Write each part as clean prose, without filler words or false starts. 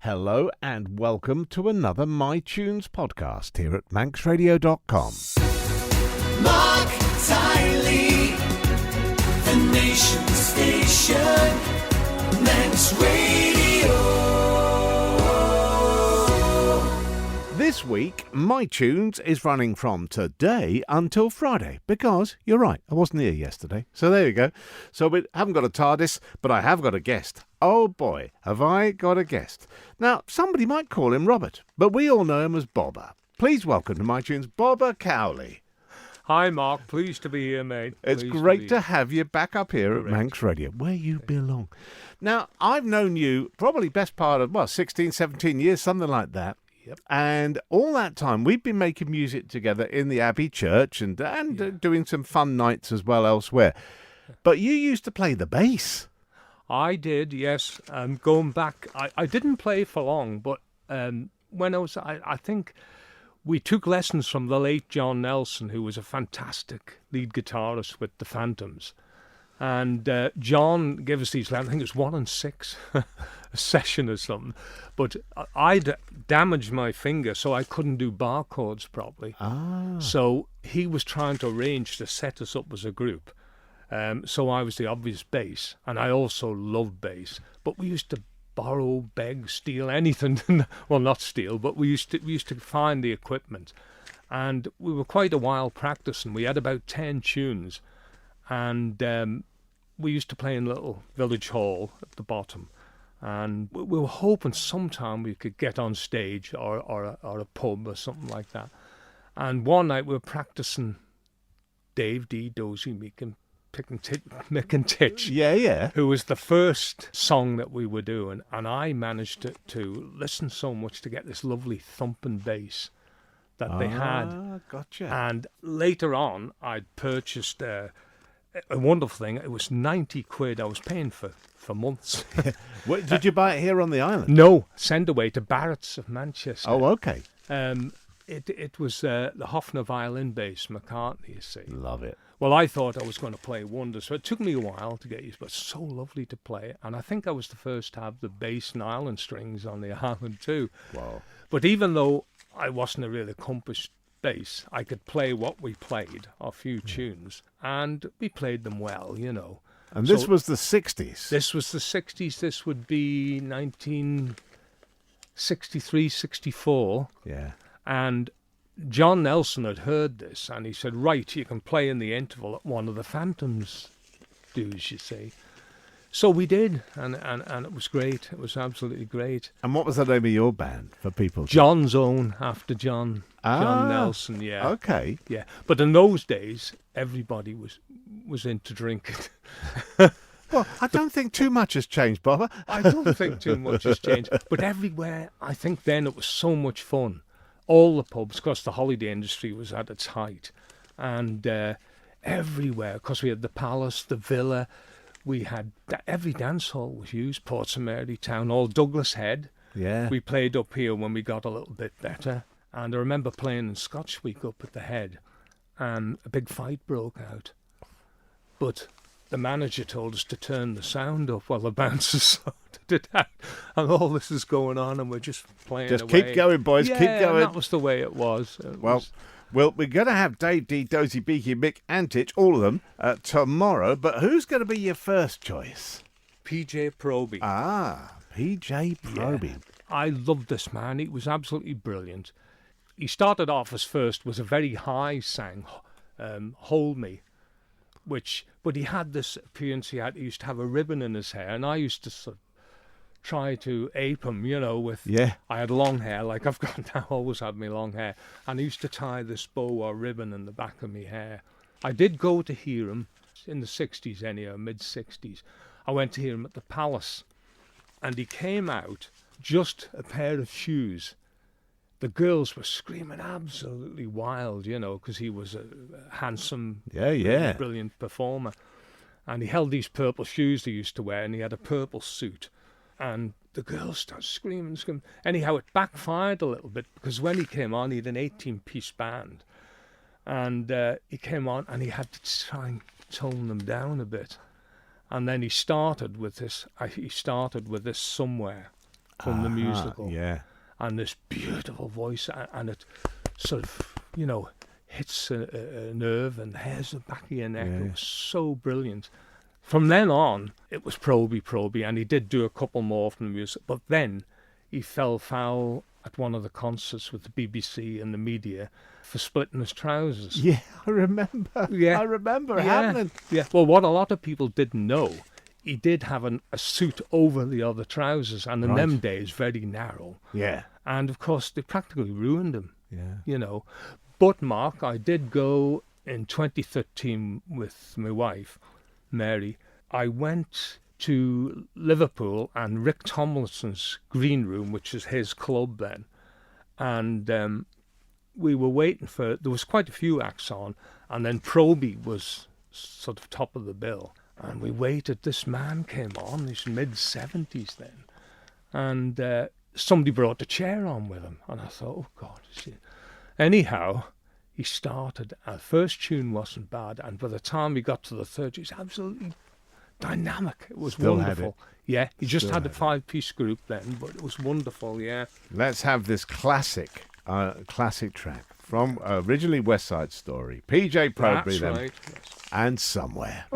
Hello and welcome to another My Tunes podcast here at manxradio.com. Marc Tyley, the nation station, Manx Radio. This week, My Tunes is running from today until Friday because, you're right, I wasn't here yesterday. So there you go. So we haven't got a TARDIS, but I have got a guest. Oh boy, have I got a guest. Now, somebody might call him Robert, but we all know him as Bobba. Please welcome to My Tunes, Bobba Cowley. Hi, Mark. Pleased to be here, mate. It's great to have you back up here at Manx Radio, where you belong. Now, I've known you probably best part of, 16, 17 years, something like that. Yep. And all that time, we've been making music together in the Abbey Church and doing some fun nights as well elsewhere. But you used to play the bass. I did, yes. Going back, I didn't play for long, but when I think we took lessons from the late John Nelson, who was a fantastic lead guitarist with the Phantoms. And John gave us these, I think it was 1 and 6, a session or something. But I'd damaged my finger, so I couldn't do bar chords properly. So he was trying to arrange to set us up as a group. So I was the obvious bass, and I also loved bass. But we used to borrow, beg, steal anything. Well, not steal, but we used to find the equipment. And we were quite a while practicing. We had about 10 tunes. And we used to play in a little village hall at the bottom. And we were hoping sometime we could get on stage or a pub or something like that. And one night we were practicing Dave D. Dozy Mick and Titch. Yeah. Who was the first song that we were doing. And I managed to listen so much to get this lovely thumping bass that they had. Gotcha. And later on, I'd purchased a wonderful thing. It was 90 quid. I was paying for months. What, did you buy it here on the island? No, send away to Barrett's of Manchester. Oh, okay. It was the Hofner violin bass, McCartney, you see. Love it. Well, I thought I was going to play wonders, so it took me a while to get used, but so lovely to play. And I think I was the first to have the bass and island strings on the island too. Wow. But even though I wasn't a real accomplished bass, I could play what we played, a few tunes, and we played them well, you know. And this was the 60s? This was the 60s. This would be 1963, 64. Yeah. And John Nelson had heard this, and he said, right, you can play in the interval at one of the Phantoms dues, you see. So we did, and it was great. It was absolutely great. And what was the name of your band for people? John's Own, after John Nelson, yeah. Okay. Yeah, but in those days, everybody was into drinking. Well, I don't think too much has changed, Bobba. I don't think too much has changed. But everywhere, I think then it was so much fun. All the pubs, because the holiday industry was at its height. And everywhere, because we had the Palace, the Villa, we had every dance hall was used, Portsamary Town Hall, Douglas Head. Yeah. We played up here when we got a little bit better. And I remember playing in Scotch Week up at the Head, and a big fight broke out. But the manager told us to turn the sound up while the bouncers sorted it out. And all this is going on, and we're just playing Just away. keep going, boys, keep going. That was the way it was. Well, we're going to have Dave D, Dozy, Beaky, Mick and Titch, all of them, tomorrow. But who's going to be your first choice? PJ Proby. PJ Proby. Yeah. I loved this man. He was absolutely brilliant. He started off as first was a very high sang, Hold Me, but he had this appearance. He used to have a ribbon in his hair, and I used to sort of try to ape him, you know, I had long hair, like I've got now, always had my long hair, and I used to tie this bow or ribbon in the back of my hair. I did go to hear him in the 60s anyhow, mid-60s. I went to hear him at the Palace, and he came out, just a pair of shoes. The girls were screaming absolutely wild, you know, because he was a handsome, brilliant performer. And he held these purple shoes he used to wear, and he had a purple suit. And the girls started screaming. Anyhow, it backfired a little bit, because when he came on, he had an 18-piece band. And he came on, and he had to try and tone them down a bit. And then he started with this. Somewhere. from the musical. Yeah. And this beautiful voice, and it sort of, hits a nerve and hairs the back of your neck. Yeah. It was so brilliant. From then on, it was Proby, and he did do a couple more from the music, but then he fell foul at one of the concerts with the BBC and the media for splitting his trousers. Yeah, I remember. Yeah. I remember it Yeah. happening. Yeah. Well, what a lot of people didn't know, he did have a suit over the other trousers, and in Right. them days, very narrow. Yeah. And of course, they practically ruined him, Yeah. But Mark, I did go in 2013 with my wife, Mary. I went to Liverpool and Rick Tomlinson's Green Room, which is his club then. And we were waiting there was quite a few acts on, and then Proby was sort of top of the bill. And we waited. This man came on, he's mid-70s then. And somebody brought a chair on with him. And I thought, oh, God. Anyhow, he started. Our first tune wasn't bad. And by the time we got to the third, it was absolutely dynamic. It was Still had wonderful. Yeah, he just Still had a had it. 5-piece group then, but it was wonderful, yeah. Let's have this classic track from originally West Side Story. PJ Proby That's then. right. Yes. And Somewhere.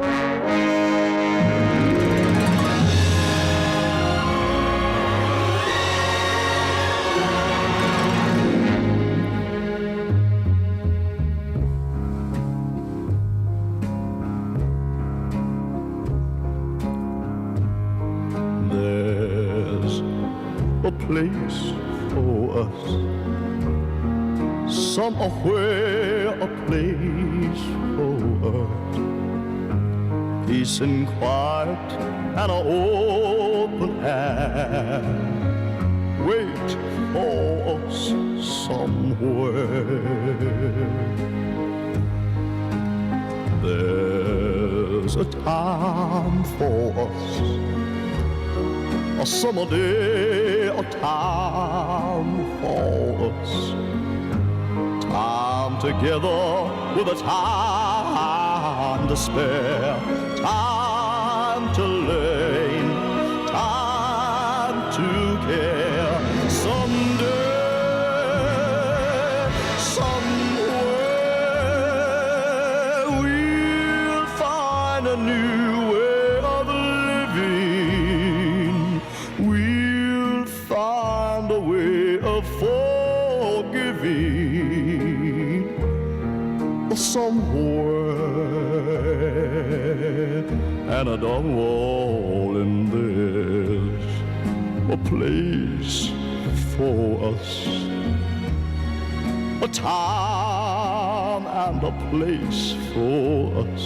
There's a place for us, somewhere a place for us. Peace and quiet and an open hand wait for us somewhere. There's a time for us, a summer day, a time for us. Time together with a time to spare. Time to learn, time to care. Someday, somewhere, we'll find a new way of living. We'll find a way of forgiving. Somewhere, and I don't know in there's a place for us, a time and a place for us.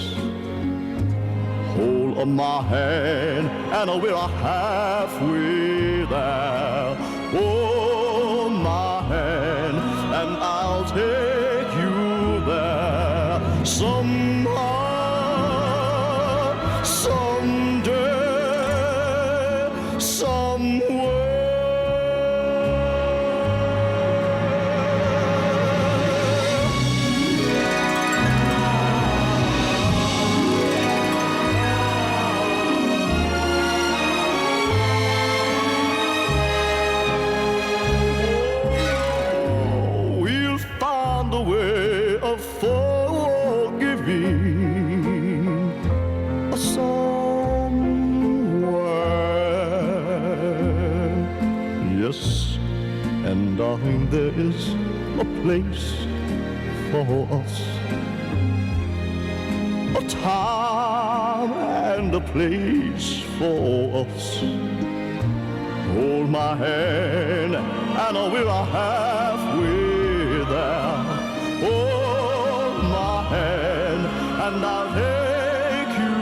Hold my hand and we're halfway there. Hold my hand and I'll take you there. Somehow, someday, somewhere. We'll find a way of forgiving somewhere. Yes, and darling, there is a place for us, a time and a place for us. Hold my hand and we're halfway there. Hold my hand and I'll take you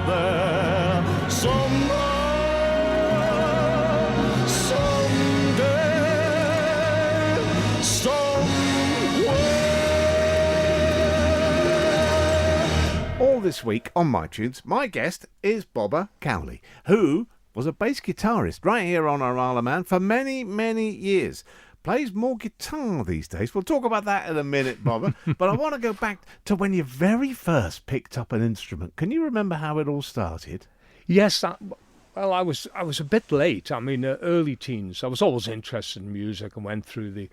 there. Somehow, someday, somewhere. All this week on My Tunes, my guest is Bobba Cowley, who was a bass guitarist right here on our Isle of Man for many, many years. Plays more guitar these days. We'll talk about that in a minute, Bobba. But I want to go back to when you very first picked up an instrument. Can you remember how it all started? Yes, Well, I was a bit late. I mean, early teens. I was always interested in music and went through the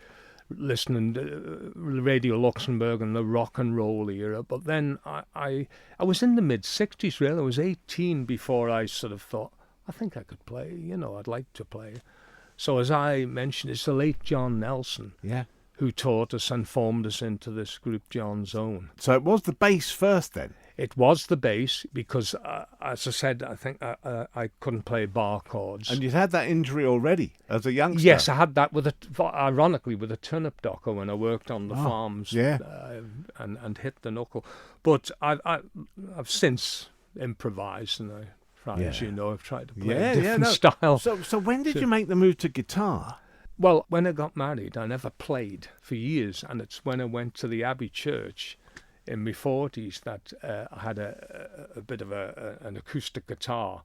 listening to Radio Luxembourg and the rock and roll era. But then I was in the mid-60s, really. I was 18 before I sort of thought, I think I could play. I'd like to play. So as I mentioned, it's the late John Nelson who taught us and formed us into this group John's Own. So it was the bass first then? It was the bass because, as I said, I think I couldn't play bar chords. And you'd had that injury already as a youngster? Yes, I had that ironically with a turnip docker when I worked on the farms and hit the knuckle. But I've since improvised and as you know, I've tried to play a different style. So when did you make the move to guitar? Well, when I got married, I never played for years, and it's when I went to the Abbey Church in my 40s that I had a bit of an acoustic guitar,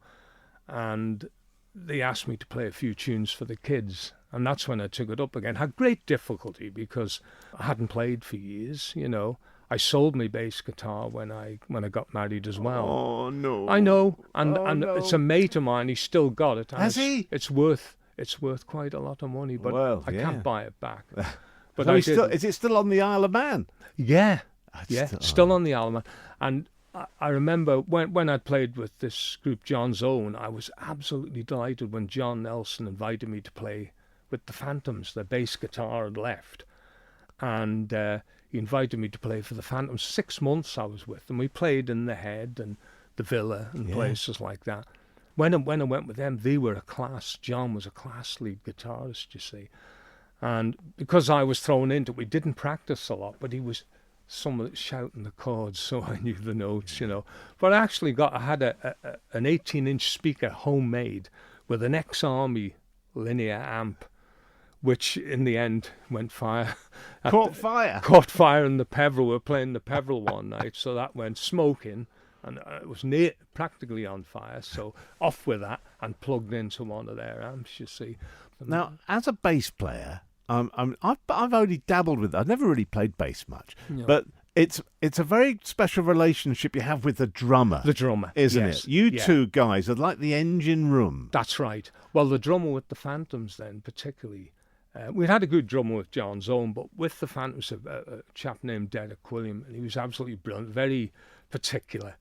and they asked me to play a few tunes for the kids, and that's when I took it up again. Had great difficulty because I hadn't played for years, I sold my bass guitar when I got married as well. Oh no! I know, and it's a mate of mine. He's still got it. Has he? It's worth quite a lot of money, but I can't buy it back. But so is it still on the Isle of Man? Yeah, still on the Isle of Man. And I remember when I played with this group John's Own, I was absolutely delighted when John Nelson invited me to play with the Phantoms. The bass guitar had left, and he invited me to play for the Phantoms. 6 months I was with them. We played in the Head and the Villa and places like that. When I went with them, they were a class. John was a class lead guitarist, you see. And because I was thrown into it, we didn't practice a lot, but he was someone shouting the chords, so I knew the notes, But I had an 18-inch speaker, homemade, with an ex-army linear amp, which in the end went fire. Caught fire? Caught fire in the Peveril. We were playing the Peveril one night, so that went smoking. And it was practically on fire, so off with that and plugged into one of their amps, you see. Now, as a bass player, I've only dabbled with it. I've never really played bass much, but it's a very special relationship you have with the drummer. The drummer, isn't it? You two guys are like the engine room. That's right. Well, the drummer with the Phantoms then, particularly, we had a good drummer with John's Own, but with the Phantoms, a chap named Derek William, and he was absolutely brilliant, very particular.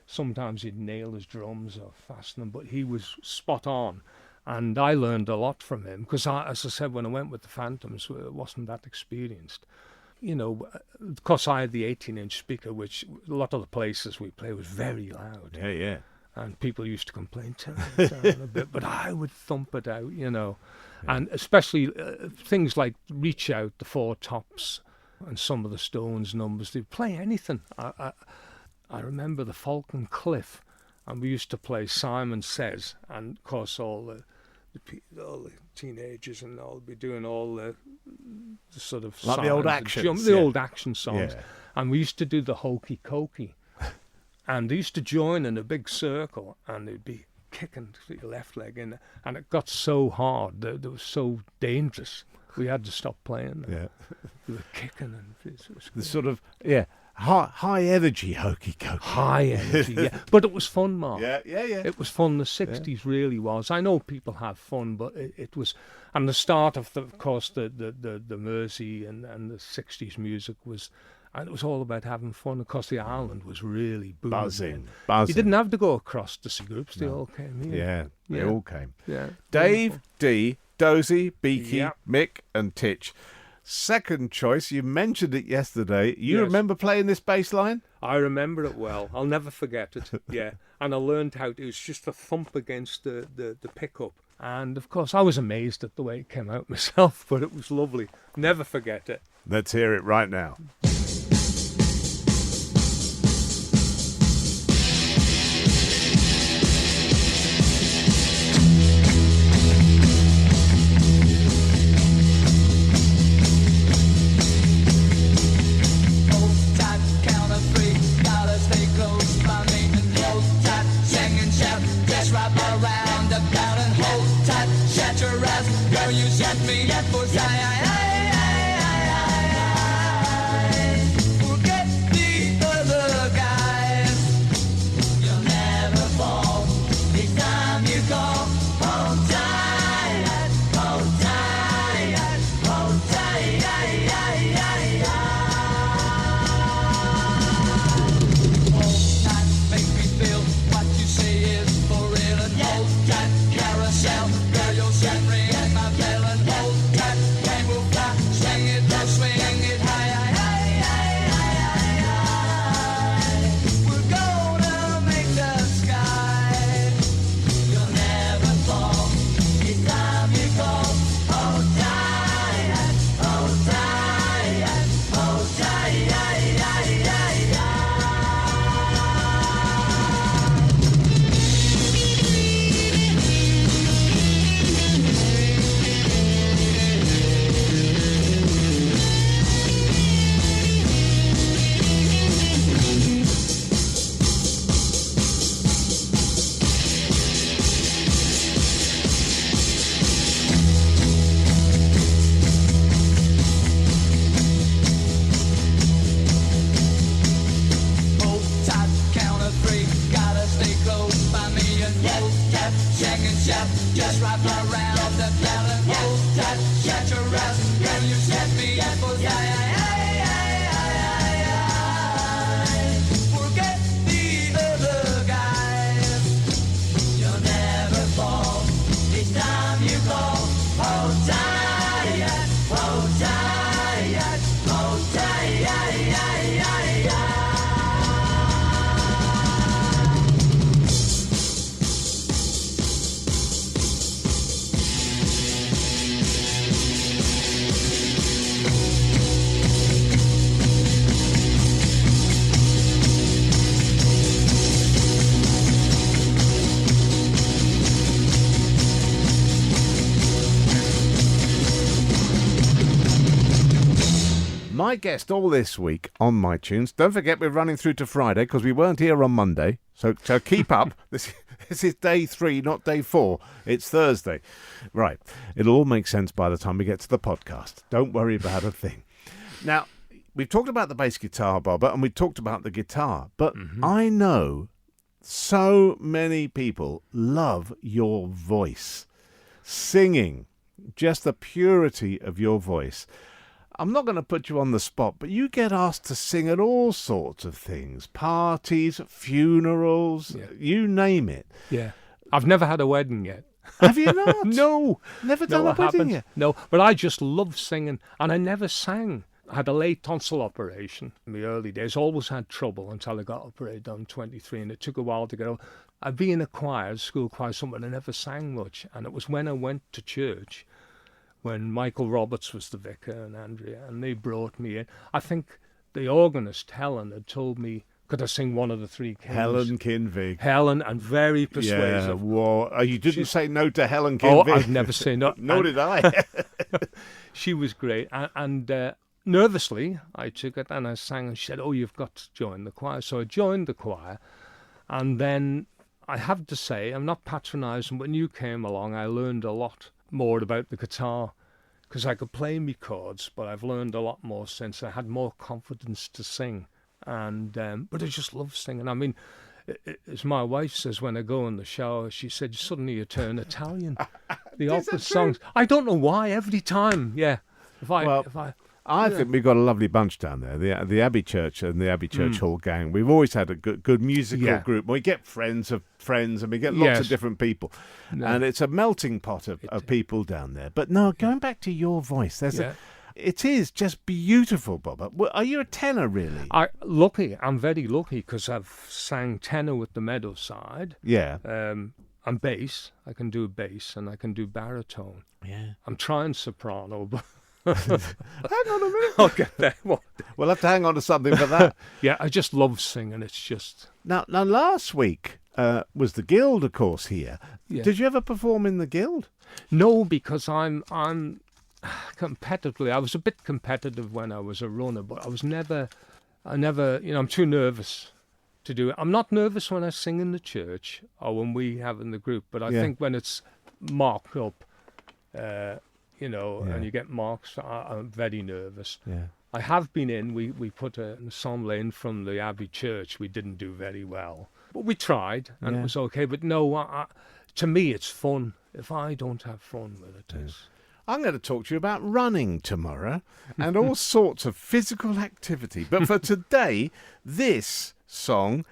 Sometimes he'd nail his drums or fasten them, but he was spot on. And I learned a lot from him because, as I said, when I went with the Phantoms, I wasn't that experienced. Of course, I had the 18-inch speaker, which a lot of the places we play was very loud. Yeah. And people used to complain, turn it down a bit, but I would thump it out, And especially things like Reach Out, the Four Tops, and some of the Stones numbers, they'd play anything. I remember the Falcon Cliff, and we used to play Simon Says, and of course all the teenagers and all be doing all the sort of like the old actions, the old action songs, and we used to do the Hokey Cokey, and they used to join in a big circle, and they'd be kicking your left leg in, and it got so hard that it was so dangerous. We had to stop playing. We were kicking, and it was the sort of high energy hokey cokey. High energy, but it was fun, Mark. Yeah. It was fun. The 60s really was. I know people have fun, but it was. And the start of of course, the Mersey and the 60s music was, and it was all about having fun. Of course, the island was really booming. Buzzing. You didn't have to go across to see groups. They all came here. Yeah, they all came. Yeah. Dave, Dee, Dozy, Beaky, Mick and Titch. Second choice, you mentioned it yesterday. You remember playing this bass line? I remember it well. I'll never forget it. Yeah. And I learned how it was just a thump against the pickup. And of course, I was amazed at the way it came out myself, but it was lovely. Never forget it. Let's hear it right now. Forget the other guys. You'll never fall. Next time take my bell and hold that plane will fly. Swing it low, swing it high, high, high, high, high, high. We're gonna make the sky. You'll never fall. It's time you go. Hold tight, hold tight, hold tight, hold tight, count of three. Gotta stay close by me and hold tight, check and shout. Just right around the bell and hold tight, shut your eyes. When you set me up, oh yeah, forget the other guys. You'll never fall. It's time you go. Hold tight, hold tight, hold tight. My guest all this week on My Tunes. Don't forget we're running through to Friday because we weren't here on Monday. So keep up. This is day 3, not day 4. It's Thursday. Right. It'll all make sense by the time we get to the podcast. Don't worry about a thing. Now, we've talked about the bass guitar, Bobba, and we talked about the guitar. But I know so many people love your voice. Singing. Just the purity of your voice. I'm not going to put you on the spot, but you get asked to sing at all sorts of things. Parties, funerals, you name it. Yeah. I've never had a wedding yet. Have you not? No. Never done No, a I wedding haven't. yet? No, but I just love singing, and I never sang. I had a late tonsil operation in the early days. Always had trouble until I got operated on 23, and it took a while to get over. I'd be in a choir, school choir, somewhere, and I never sang much. And it was when I went to church, when Michael Roberts was the vicar and Andrea, and they brought me in. I think the organist, Helen, had told me, could I sing one of the three kings? Helen Kinvig. Helen, and very persuasive. Yeah, whoa. You didn't say no to Helen Oh, Kinvig. I've never said no. Nor did I. She was great. And nervously, I took it and I sang, and she said, oh, you've got to join the choir. So I joined the choir. And then I have to say, I'm not patronising, when you came along, I learned a lot more about the guitar, because I could play me chords, but I've learned a lot more since. I had more confidence to sing. And but I just love singing. I mean, as my wife says when I go in the shower, she said, suddenly you turn Italian. The opera songs. I don't know why, every time, yeah. I think we've got a lovely bunch down there, the Abbey Church and the Abbey Church Hall gang. We've always had a good musical group. We get friends of friends, and we get lots of different people. No. And it's a melting pot of people down there. But no, going back to your voice, it is just beautiful, Bobba. Are you a tenor, really? I'm very lucky, because I've sang tenor with the Meadowside. Yeah. And bass. I can do bass, and I can do baritone. Yeah. I'm trying soprano, but... Hang on a minute. I'll get there. We'll have to hang on to something for that. Yeah, I just love singing. It's just... Now last week was the Guild, of course, here. Yeah. Did you ever perform in the Guild? No, because I'm competitively... I was a bit competitive when I was a runner, but I never, I'm too nervous to do it. I'm not nervous when I sing in the church or when we have in the group, but I think when it's marked up... and you get marks, I'm very nervous. Yeah. I have been in, we put an ensemble in from the Abbey Church. We didn't do very well, but we tried, and it was okay. But no, to me, it's fun. If I don't have fun with it, I'm going to talk to you about running tomorrow and all sorts of physical activity. But for today, this song,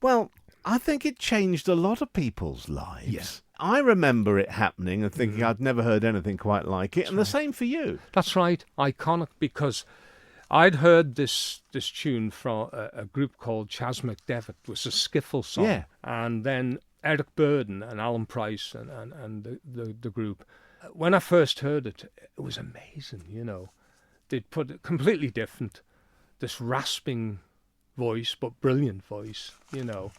well, I think it changed a lot of people's lives. Yes. I remember it happening and thinking I'd never heard anything quite like it, and the same for you. That's right, iconic, because I'd heard this tune from a group called Chas McDevitt. It was a skiffle song. Yeah. And then Eric Burden and Alan Price and the group. When I first heard it, it was amazing, you know. They'd put it completely different, this rasping voice, but brilliant voice, you know.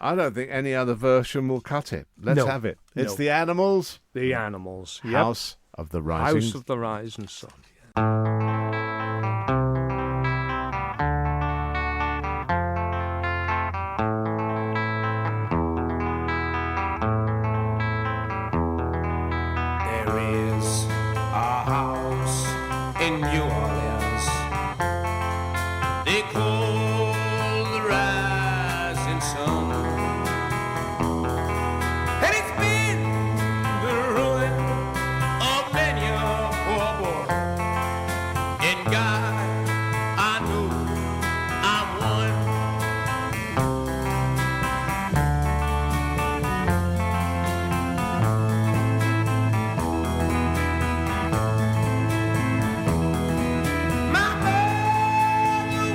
I don't think any other version will cut it. Let's No, have it. It's no. the Animals. The Animals. Yep. House of the Rising. House of the Rising Sun. There is a house in New Orleans they call the Rising Sun, and it's been the ruin of many a poor boy. And God, I know I'm one. My mother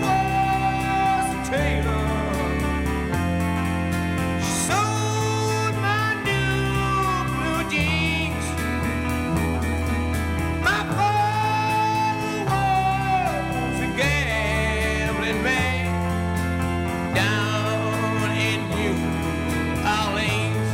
was a tailor. She sewed my new blue jeans. My father was a gambling man down in New Orleans.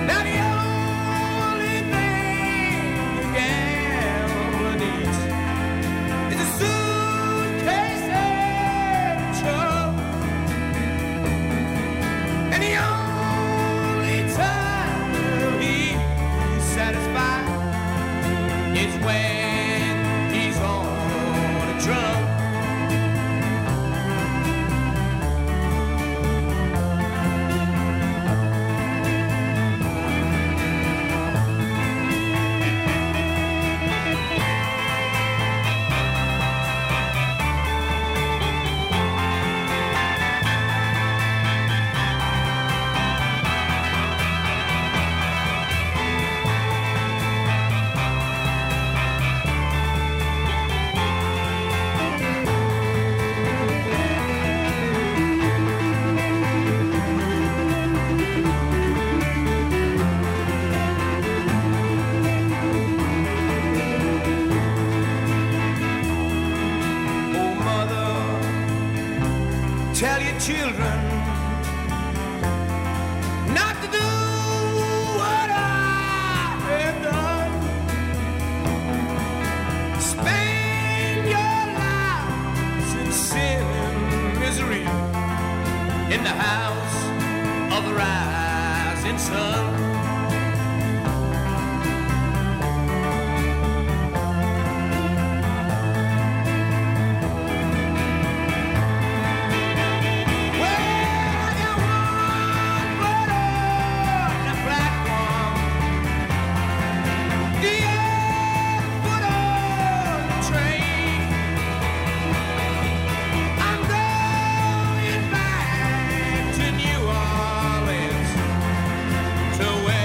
Now the only thing a gambler needs is a suitcase and a trunk. And the only time he's satisfied is when he's on a drunk. Oh, mother, tell your children not to do what I have done. Spend your lives in sin and misery in the house of the rising sun. To where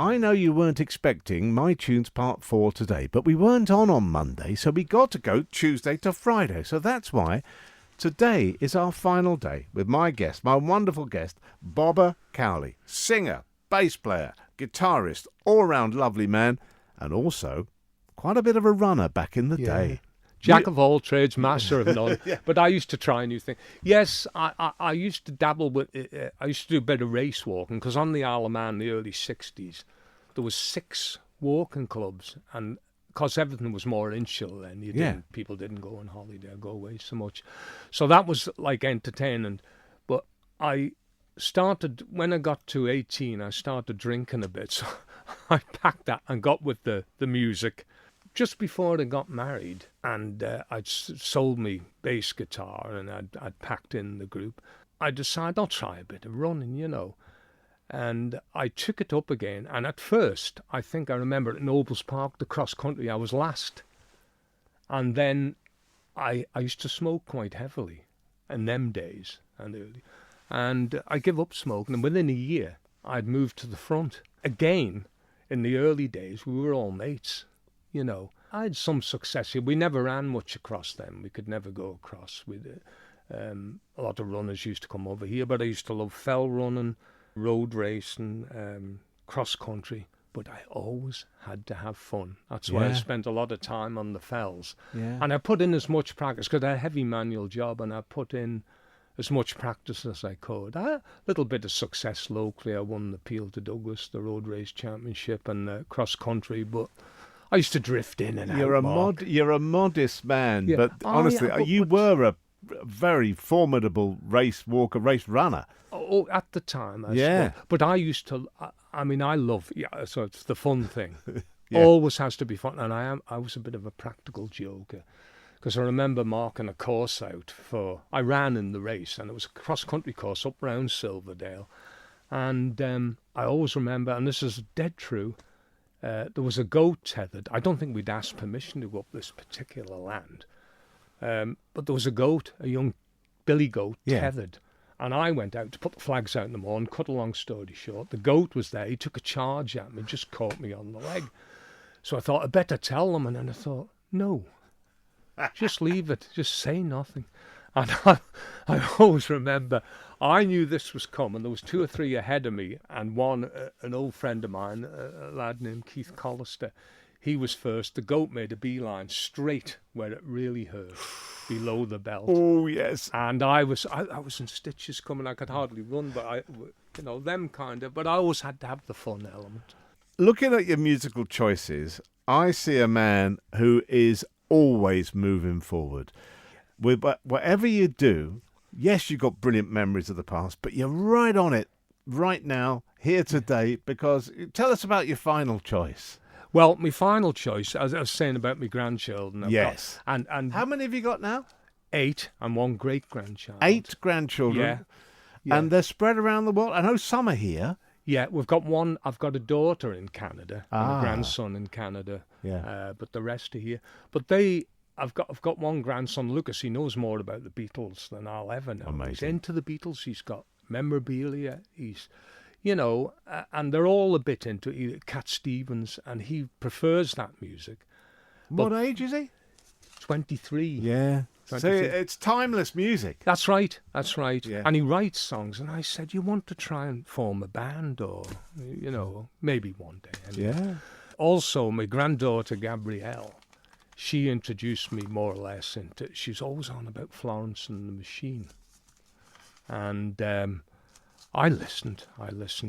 I know you weren't expecting My Tunes Part 4 today, but we weren't on Monday, so we got to go Tuesday to Friday. So that's why today is our final day with my guest, my wonderful guest, Bobba Cowley, singer, bass player, guitarist, all-round lovely man, and also quite a bit of a runner back in the day. Jack of all trades, master of none. But I used to try new things. Yes, I used to dabble with. I used to do a bit of race walking because on the Isle of Man in the early '60s, there was 6 walking clubs, and because everything was more insular then, people didn't go on holiday or go away so much, so that was like entertaining. But I started when I got to 18. I started drinking a bit, so I packed that and got with the music. Just before I got married, and I'd sold me bass guitar, and I'd packed in the group, I decided I'll try a bit of running, And I took it up again, and at first, I think I remember at Nobles Park, the cross country, I was last. And then I used to smoke quite heavily in them days, and I gave up smoking, and within a year, I'd moved to the front. Again, in the early days, we were all mates. I had some success here. We never ran much across them. We could never go across. A lot of runners used to come over here, but I used to love fell running, road racing, cross country. But I always had to have fun. That's why I spent a lot of time on the fells. Yeah. And I put in as much practice, because I had a heavy manual job, and I put in as much practice as I could. I had a little bit of success locally. I won the Peel to Douglas, the road race championship, and the cross country, but I used to drift in and out. You're a modest man, but honestly, you were a very formidable race walker, race runner. Oh, at the time, well. But I used to. I love. So it's the fun thing. Always has to be fun, and I was a bit of a practical joker, because I remember marking a course out I ran in the race, and it was a cross country course up round Silverdale, and I always remember, and this is dead true. There was a goat tethered. I don't think we'd asked permission to go up this particular land. But there was a goat, a young billy goat, tethered. And I went out to put the flags out in the morning, cut a long story short. The goat was there. He took a charge at me, just caught me on the leg. So I thought, I better tell them. And then I thought, no, just leave it. Just say nothing. And I always remember, I knew this was coming. There was 2 or 3 ahead of me, and one, an old friend of mine, a lad named Keith Collister, he was first. The goat made a beeline straight where it really hurt, below the belt. Oh, yes. And I was in stitches coming. I could hardly run, but them kind of. But I always had to have the fun element. Looking at your musical choices, I see a man who is always moving forward. With whatever you do, yes, you've got brilliant memories of the past, but you're right on it right now, here today, because tell us about your final choice. Well, my final choice, as I was saying about my grandchildren. Yes. And how many have you got now? 8, and 1 great-grandchild. 8 grandchildren? Yeah. And they're spread around the world? I know some are here. Yeah, we've got one. I've got a daughter in Canada, and a grandson in Canada. Yeah. But the rest are here. But I've got one grandson, Lucas. He knows more about the Beatles than I'll ever know. Amazing. He's into the Beatles. He's got memorabilia. He's, and they're all a bit into Cat Stevens, and he prefers that music. What age is he? 23. Yeah. 23. So it's timeless music. That's right. Yeah. And he writes songs, and I said, you want to try and form a band, or, maybe one day. Anyway. Yeah. Also, my granddaughter, Gabrielle, she introduced me more or less into. She's always on about Florence and the Machine, and I listened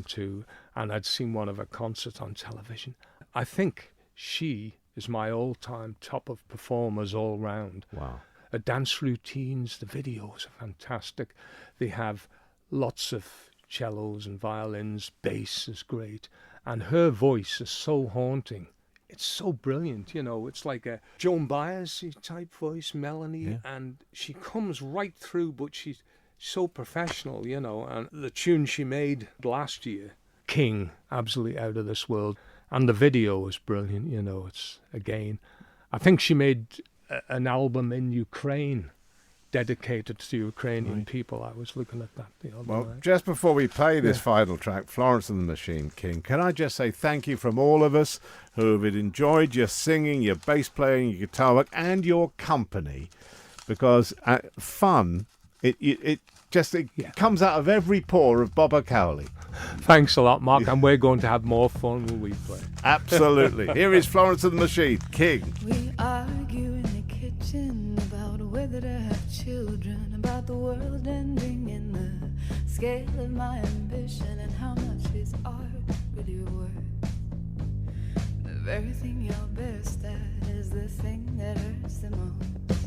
to, and I'd seen one of her concerts on television. I think she is my all-time top of performers all round. Wow. Her dance routines, the videos are fantastic. They have lots of cellos and violins. Bass is great, and her voice is so haunting. It's so brilliant, it's like a Joan Baez type voice, Melanie, and she comes right through, but she's so professional, and the tune she made last year, King, absolutely out of this world, and the video is brilliant, it's, again, I think she made an album in Ukraine dedicated to Ukrainian people. I was looking at that the other Well, night. just before we play this final track, Florence and the Machine King, can I just say thank you from all of us who have enjoyed your singing, your bass playing, your guitar work, and your company, because fun, it comes out of every pore of Bobba Cowley. Thanks a lot, Mark, and we're going to have more fun when we play. Absolutely. Here is Florence and the Machine King. We argue in the kitchen about whether to have children, about the world ending in the scale of my ambition, and how much is art really worth. The very thing you're best at is the thing that hurts the most.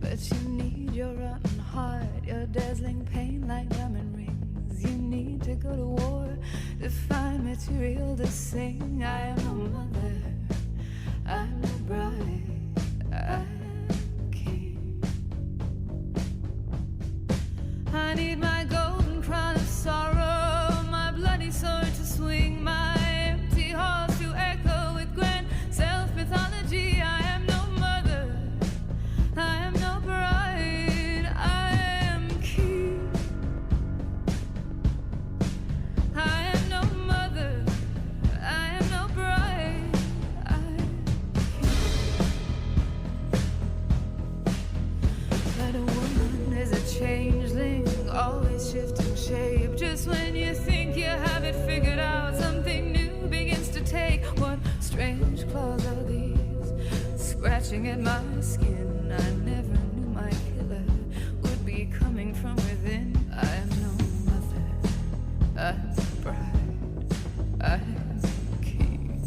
But you need your rotten heart, your dazzling pain like diamond rings. You need to go to war to find material to sing. I am no mother, I'm no bride, I'm king. I need my golden crown of sorrow, my bloody sword to swing, my empty halls to echo with grand self-mythology. I am no mother, I am no bride, I am king. I am no mother, I am no bride, I am king. But a woman is a changeling, always shifting shape. Just when you think you have it figured out, something new begins to take. What strange claws are these, scratching at my skin? I never knew my killer would be coming from within. I am no mother, I'm a bride, I'm a king.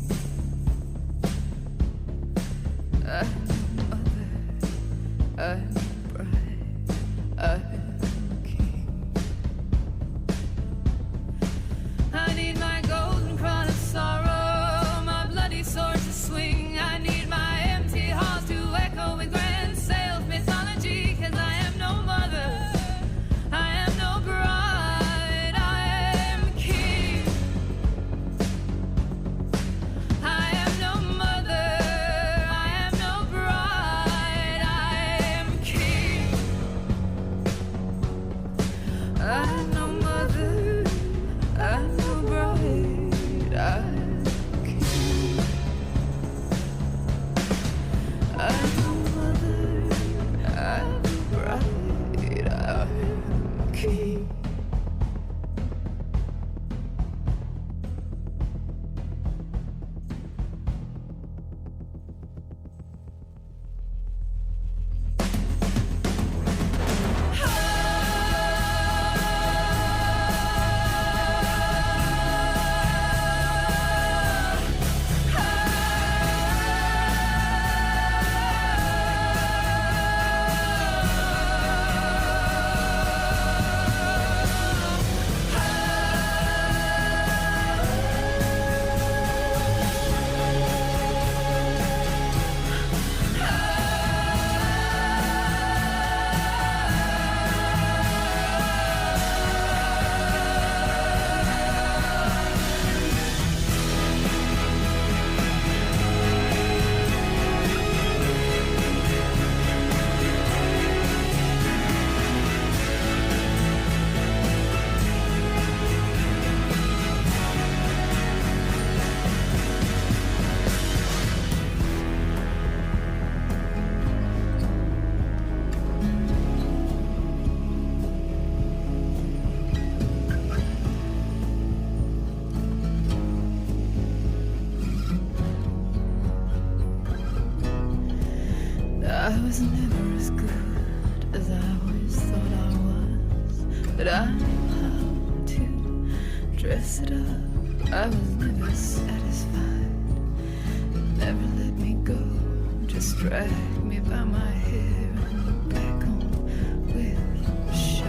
I'm no mother, I'm a bride, I'm a king. I need my golden crown of sorrow, my bloody sword to swing. I need my empty halls to echo with grand self-mythology. 'Cause I am no mother, I am no bride, I am king. I am no mother, I am no bride, I am king. I'm no mother, I'm no bride, I'm king. I'm no mother, I'm no bride, I'm king. I was never as good as I always thought I was, but I knew how to dress it up. I was never satisfied, never let me go, just drag me by my hair and look back on with a show.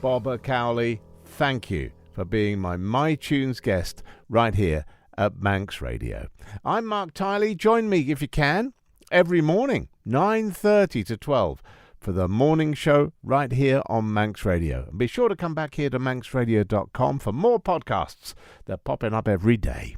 Bobba Cowley, thank you for being my Tunes guest right here at Manx Radio. I'm Marc Tyley. Join me if you can every morning 9:30 to 12 for the morning show right here on Manx Radio. And be sure to come back here to manxradio.com for more podcasts. They're popping up every day.